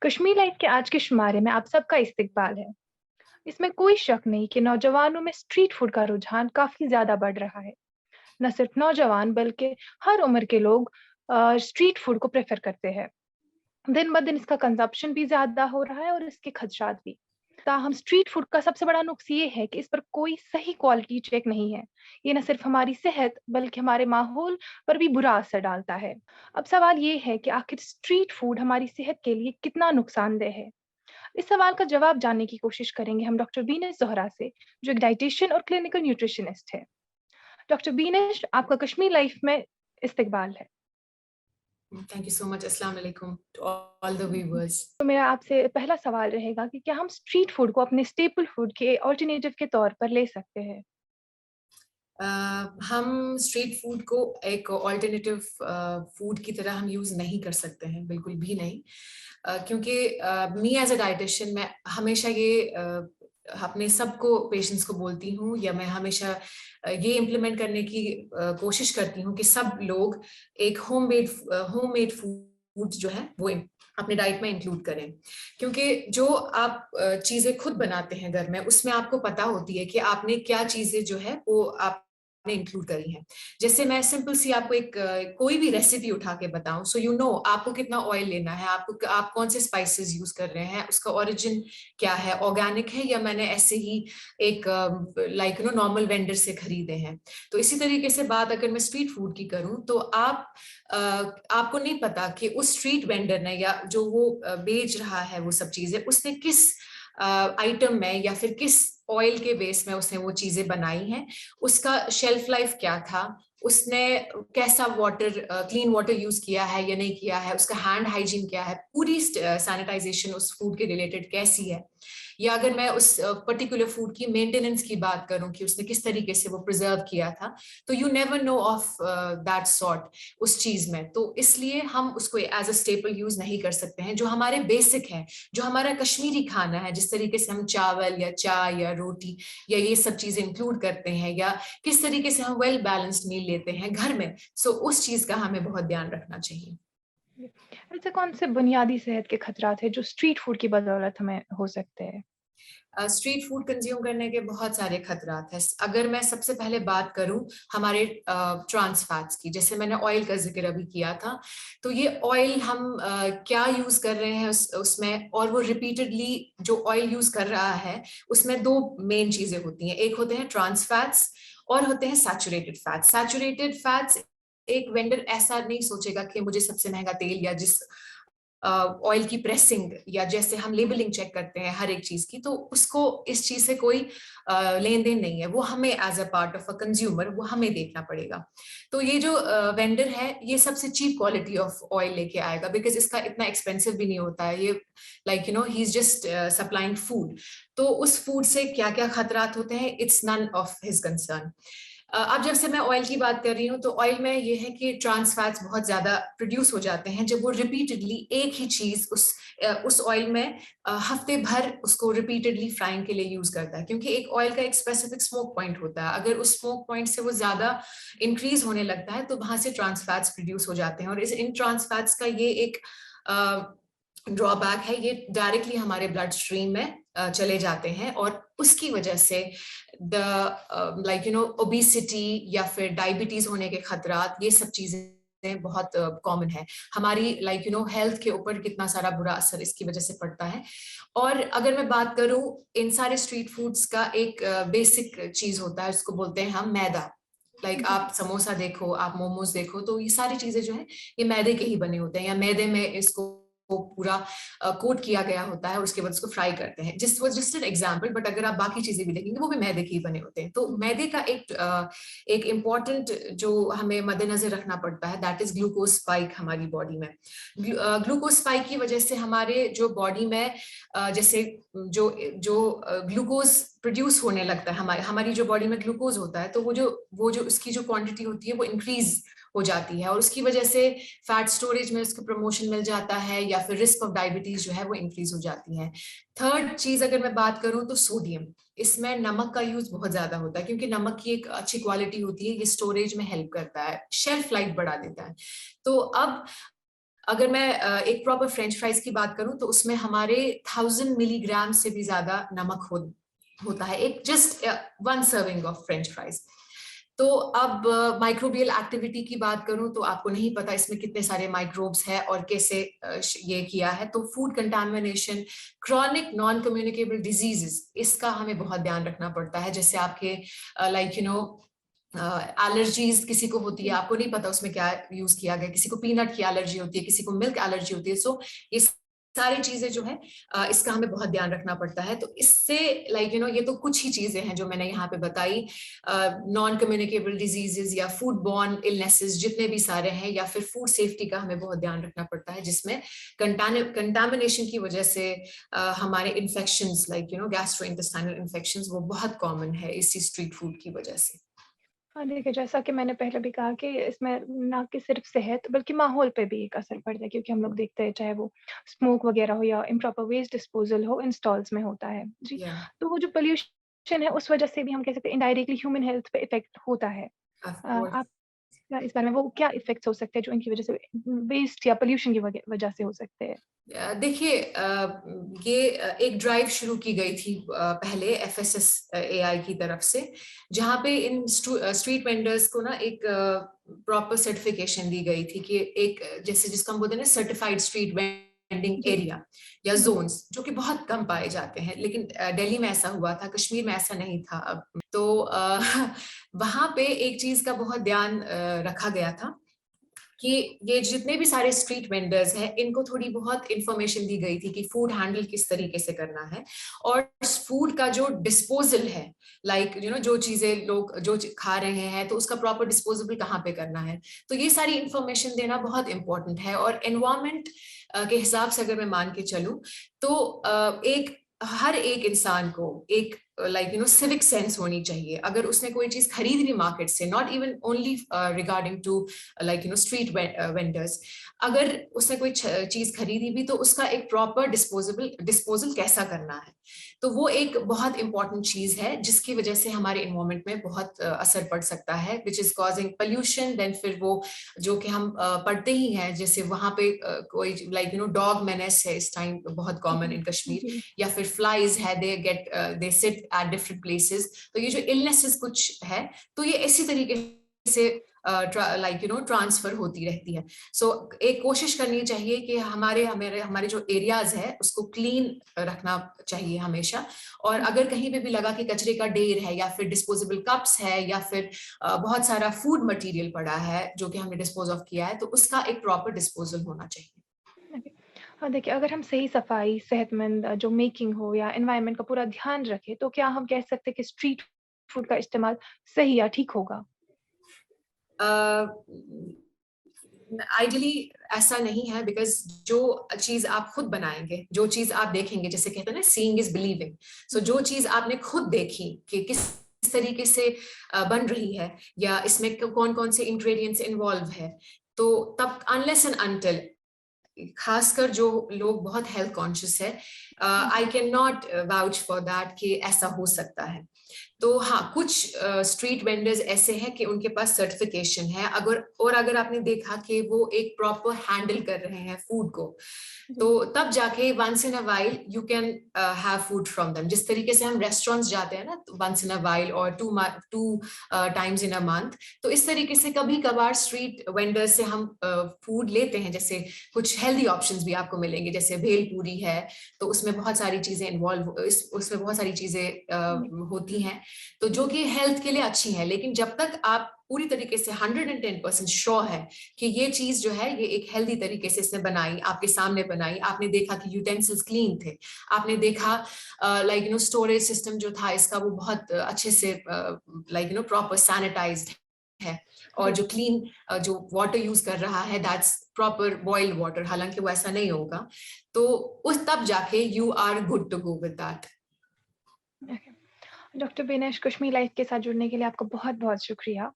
Kashmir life के आज के शुमारे में आप सबका इस्तकबाल है। इसमें कोई शक नहीं कि नौजवानों में स्ट्रीट फूड का रुझान काफी ज्यादा बढ़ रहा है। न सिर्फ नौजवान बल्कि हर उम्र के लोग स्ट्रीट फूड को प्रेफर करते हैं। दिन ब दिन इसका कंजप्शन भी ज्यादा हो रहा है और इसके खदशात भी। ताहम स्ट्रीट फूड का सबसे बड़ा नुक्स ये है कि इस पर कोई सही क्वालिटी चेक नहीं है। ये न सिर्फ हमारी सेहत बल्कि हमारे माहौल पर भी बुरा असर डालता है। अब सवाल ये है कि आखिर स्ट्रीट फूड हमारी सेहत के लिए कितना नुकसानदेह है। इस सवाल का जवाब जानने की कोशिश करेंगे हम डॉक्टर बीनेश जोहरा से, जो एक डाइटिशियन और क्लिनिकल न्यूट्रिशनिस्ट है। डॉक्टर बीनेश, आपका कश्मीर लाइफ में इस्तकबाल है। Thank you so much. Assalamu alaikum to all the viewers. तो मेरा आपसे पहला सवाल रहेगा कि क्या हम स्ट्रीट फूड को अपने स्टेपल फूड के ऑल्टरनेटिव के तौर पर ले सकते हैं? हम स्ट्रीट फूड को एक ऑल्टरनेटिव फूड की तरह हम यूज नहीं कर सकते हैं, बिल्कुल भी नहीं। क्योंकि मी एज अ डाइटिशियन मैं हमेशा ये अपने सबको पेशेंट्स को बोलती हूँ, या मैं हमेशा ये इम्प्लीमेंट करने की कोशिश करती हूँ कि सब लोग एक होममेड फूड जो है वो अपने डाइट में इंक्लूड करें। क्योंकि जो आप चीजें खुद बनाते हैं घर में, उसमें आपको पता होती है कि आपने क्या चीजें जो है वो आपने इंक्लूड करी हैं। जैसे मैं सिंपल सी आपको एक कोई भी रेसिपी उठा के बताऊं, सो यू नो आपको कितना ऑयल लेना है, आपको आप कौन से स्पाइसेस यूज कर रहे हैं, उसका ओरिजिन क्या है, ऑर्गेनिक है या मैंने ऐसे ही एक लाइक नॉर्मल वेंडर से खरीदे हैं। तो इसी तरीके से बात अगर मैं स्ट्रीट फूड की करूं, तो आपको नहीं पता कि उस स्ट्रीट वेंडर ने या जो वो बेच रहा है वो सब चीजें, उसने किस आइटम में या फिर किस ऑयल के बेस में उसने वो चीजें बनाई हैं, उसका शेल्फ लाइफ क्या था, उसने कैसा वाटर क्लीन वाटर यूज किया है या नहीं किया है, उसका हैंड हाइजीन क्या है, पूरी सैनिटाइजेशन उस फूड के रिलेटेड कैसी है। या अगर मैं उस पर्टिकुलर फूड की मेंटेनेंस की बात करूं कि उसने किस तरीके से वो प्रिजर्व किया था, तो you never know of that sort उस चीज में। तो इसलिए हम उसको एज अ स्टेपल यूज नहीं कर सकते हैं। जो हमारे बेसिक है, जो हमारा कश्मीरी खाना है, जिस तरीके से हम चावल या चाय या रोटी या ये सब चीजें इंक्लूड करते हैं, या किस तरीके से हम वेल बैलेंस्ड मील लेते हैं घर में, सो उस चीज का हमें बहुत ध्यान रखना चाहिए। ऐसे कौन से बुनियादी सेहत के खतरात हैं जो स्ट्रीट फूड की बदौलत हमें हो सकते हैं? स्ट्रीट फूड कंज्यूम करने के बहुत सारे खतरात हैं। अगर मैं सबसे पहले बात करूं हमारे ट्रांस फैट्स की, जैसे मैंने ऑयल का जिक्र अभी किया था, तो ये ऑयल हम क्या यूज कर रहे हैं उसमें, और वो रिपीटेडली जो ऑयल यूज कर रहा है, उसमें दो मेन चीजें होती हैं। एक होते हैं ट्रांस फैट्स और होते हैं सैचुरेटेड फैट्स। सैचुरेटेड फैट्स, एक वेंडर ऐसा नहीं सोचेगा कि मुझे सबसे महंगा तेल या जिस ऑयल की प्रेसिंग या जैसे हम लेबलिंग चेक करते हैं हर एक चीज की, तो उसको इस चीज से कोई लेन देन नहीं है। वो हमें as a part of a consumer वो हमें देखना पड़ेगा। तो ये जो वेंडर है ये सबसे चीप क्वालिटी ऑफ ऑयल लेके आएगा, बिकॉज इसका इतना एक्सपेंसिव भी नहीं होता है। ये like he is just supplying food. तो उस फूड से क्या क्या खतरात होते हैं, it's none of his concern. अब जब से मैं ऑयल की बात कर रही हूँ, तो ऑयल में ये है कि ट्रांस फैट्स बहुत ज्यादा प्रोड्यूस हो जाते हैं जब वो रिपीटेडली एक ही चीज उस ऑयल में हफ्ते भर उसको रिपीटेडली फ्राइंग के लिए यूज करता है। क्योंकि एक ऑयल का एक स्पेसिफिक स्मोक पॉइंट होता है, अगर उस स्मोक पॉइंट से वो ज्यादा इंक्रीज होने लगता है तो वहां से ट्रांस फैट्स प्रोड्यूस हो जाते हैं। और इन ट्रांस फैट्स का ये एक ड्रॉबैक है, ये डायरेक्टली हमारे ब्लड स्ट्रीम में चले जाते हैं, और उसकी वजह से द ओबेसिटी या फिर डायबिटीज होने के खतरात, ये सब चीजें बहुत कॉमन है। हमारी हेल्थ के ऊपर कितना सारा बुरा असर इसकी वजह से पड़ता है। और अगर मैं बात करूं इन सारे स्ट्रीट फूड्स का, एक बेसिक चीज होता है उसको बोलते हैं हम मैदा। आप समोसा देखो, आप मोमोज देखो, तो ये सारी चीजें जो है ये मैदे के ही बने होते हैं, या मैदे में इसको वो पूरा कोट किया गया होता है और उसके बाद उसको फ्राई करते हैं। जस्ट एन एग्जांपल, बट अगर आप बाकी चीजें भी देखेंगे वो भी मैदे के ही बने होते हैं। तो मैदे का एक इम्पॉर्टेंट जो हमें मद्देनजर रखना पड़ता है, दैट इज ग्लूकोज स्पाइक हमारी बॉडी में। ग्लूकोज स्पाइक की वजह से हमारे जो बॉडी में जैसे जो जो ग्लूकोज प्रोड्यूस होने लगता है, हमारी जो बॉडी में ग्लूकोज होता है, तो वो जो उसकी जो क्वांटिटी होती है वो इंक्रीज हो जाती है, और उसकी वजह से फैट स्टोरेज में उसको प्रमोशन मिल जाता है, या फिर रिस्क ऑफ डायबिटीज जो है वो इंक्रीज हो जाती है। थर्ड चीज अगर मैं बात करूं तो सोडियम, इसमें नमक का यूज बहुत ज्यादा होता है, क्योंकि नमक की एक अच्छी क्वालिटी होती है, ये स्टोरेज में हेल्प करता है, शेल्फ लाइफ बढ़ा देता है। तो अब अगर मैं एक प्रॉपर फ्रेंच फ्राइज की बात करूं तो उसमें हमारे 1000 मिलीग्राम से भी ज्यादा नमक होता है, एक just 1 serving of French fries. तो अब माइक्रोबियल एक्टिविटी की बात करूं तो आपको नहीं पता इसमें कितने सारे माइक्रोब्स हैं और कैसे ये किया है। तो food contamination, chronic non communicable diseases, इसका हमें बहुत ध्यान रखना पड़ता है। जैसे आपके लाइक एलर्जीज किसी को होती है, आपको नहीं पता उसमें क्या यूज किया गया, किसी को पीनट की एलर्जी होती है, किसी को मिल्क एलर्जी होती है। सो ये सारी चीजें जो है इसका हमें बहुत ध्यान रखना पड़ता है। तो इससे ये तो कुछ ही चीजें हैं जो मैंने यहाँ पे बताई। नॉन कम्युनिकेबल डिजीजेस या फूड बॉर्न इलनेसेस जितने भी सारे हैं, या फिर फूड सेफ्टी का हमें बहुत ध्यान रखना पड़ता है, जिसमें कंटामिनेशन की वजह से हमारे इन्फेक्शंस गैस्ट्रोइंटेस्टाइनल इन्फेक्शंस वो बहुत कॉमन है इसी स्ट्रीट फूड की वजह से। हाँ, देखिए जैसा कि मैंने पहले भी कहा कि इसमें ना कि सिर्फ सेहत बल्कि माहौल पे भी एक असर पड़ता है, क्योंकि हम लोग देखते हैं चाहे वो स्मोक वगैरह हो या इम्प्रॉपर वेस्ट डिस्पोजल हो इन स्टॉल्स में होता है। जी, या तो वो जो पॉल्यूशन है उस वजह से भी हम कह सकते हैं इनडायरेक्टली ह्यूमन हेल्थ पे इफेक्ट होता है। Of course. आप इस बारे में वो क्या इफेक्ट्स हो सकते हैं जो इनकी वजह से वेस्ट या पॉल्यूशन की वजह से हो सकते हैं? देखिए ये एक ड्राइव शुरू की गई थी पहले FSSAI की तरफ से, जहाँ पे इन स्ट्रीट वेंडर्स को ना एक प्रॉपर सर्टिफिकेशन दी गई थी कि एक जैसे जिसको हम बोलते हैं ना सर्टिफाइड स्ट्रीट वेंडिंग जी, एरिया या जी। जोन्स, जो कि बहुत कम पाए जाते हैं। लेकिन दिल्ली में ऐसा हुआ था, कश्मीर में ऐसा नहीं था। अब तो वहां पे एक चीज का बहुत ध्यान रखा गया था कि ये जितने भी सारे स्ट्रीट वेंडर्स हैं इनको थोड़ी बहुत इंफॉर्मेशन दी गई थी कि फूड हैंडल किस तरीके से करना है, और फूड का जो डिस्पोजल है, जो चीजें लोग जो खा रहे हैं तो उसका प्रॉपर डिस्पोजेबल कहाँ पे करना है। तो ये सारी इंफॉर्मेशन देना बहुत इंपॉर्टेंट है। और एनवायरमेंट के हिसाब से अगर मैं मान के चलूं तो एक हर एक इंसान को एक सिविक सेंस होनी चाहिए। अगर उसने कोई चीज खरीद ली मार्केट से, not even only regarding to street vendors, अगर उसने कोई चीज खरीदी भी तो उसका एक प्रॉपर डिस्पोजल कैसा करना है। तो वो एक बहुत इंपॉर्टेंट चीज है जिसकी वजह से हमारे एनवायरमेंट में बहुत असर पड़ सकता है, which is causing pollution. Then फिर वो जो कि हम पढ़ते ही हैं, जैसे वहां पे कोई डॉग मेनेस है इस टाइम बहुत कॉमन इन कश्मीर, जी, या फिर फ्लाइज है, they sit at different places. तो ये जो इलनेसेस कुछ है, तो ये इसी तरीके से ट्रांसफर होती रहती है। सो एक कोशिश करनी चाहिए कि हमारे हमारे हमारे जो एरियाज है उसको क्लीन रखना चाहिए हमेशा। और अगर कहीं पे भी लगा कि कचरे का ढेर है, या फिर डिस्पोजेबल कप्स है, या फिर बहुत सारा फूड मटेरियल पड़ा है जो कि हमने डिस्पोज ऑफ किया है, तो उसका एक प्रॉपर डिस्पोजल होना चाहिए। ओके। हाँ, देखिए अगर हम सही सफाई, सेहतमंद जो मेकिंग हो या एनवायरनमेंट का पूरा ध्यान रखें, तो क्या हम कह सकते हैं कि स्ट्रीट फूड का इस्तेमाल सही या ठीक होगा? आइडियली ऐसा नहीं है, बिकॉज जो चीज आप खुद बनाएंगे, जो चीज आप देखेंगे, जैसे कहते हैं ना सीइंग इज बिलीविंग। सो जो चीज आपने खुद देखी कि किस तरीके से बन रही है, या इसमें कौन कौन से इंग्रेडिएंट्स इन्वॉल्व है, तो तब अनलेस एंड अनटिल, खासकर जो लोग बहुत हेल्थ कॉन्शियस है, जी, I can not vouch for that कि ऐसा हो सकता है। तो हाँ, कुछ स्ट्रीट वेंडर्स ऐसे हैं कि उनके पास सर्टिफिकेशन है, अगर आपने देखा कि वो एक प्रॉपर हैंडल कर रहे हैं फूड को, तो जी, तब जाके once in a while you can have food from them. जिस तरीके से हम रेस्टोरेंट्स जाते हैं ना वंस इन अ वाइल और two times in a month, तो इस तरीके से कभी कभार स्ट्रीट वेंडर्स से हम फूड लेते हैं। जैसे कुछ हेल्दी ऑप्शंस भी आपको मिलेंगे, जैसे भेल पूरी है, तो उसमें बहुत सारी चीजें उसमें बहुत सारी चीजें होती हैं, तो जो जी, कि हेल्थ के लिए अच्छी है। लेकिन जब तक आप पूरी तरीके से 110% श्योर है कि ये चीज जो है ये एक हेल्दी तरीके से इसने बनाई, आपके सामने बनाई, आपने देखा कि यूटेंसिल्स क्लीन थे, आपने देखा स्टोरेज सिस्टम जो था इसका वो बहुत अच्छे से प्रॉपर सैनिटाइज्ड है, और जी। जो क्लीन जो वाटर यूज कर रहा है दैट्स प्रॉपर बॉइल्ड वाटर, हालांकि वो ऐसा नहीं होगा, तो उस तब जाके you are good to go with that. Okay. Doctor Binesh, Kashmir life के साथ जुड़ने के लिए आपका बहुत-बहुत शुक्रिया।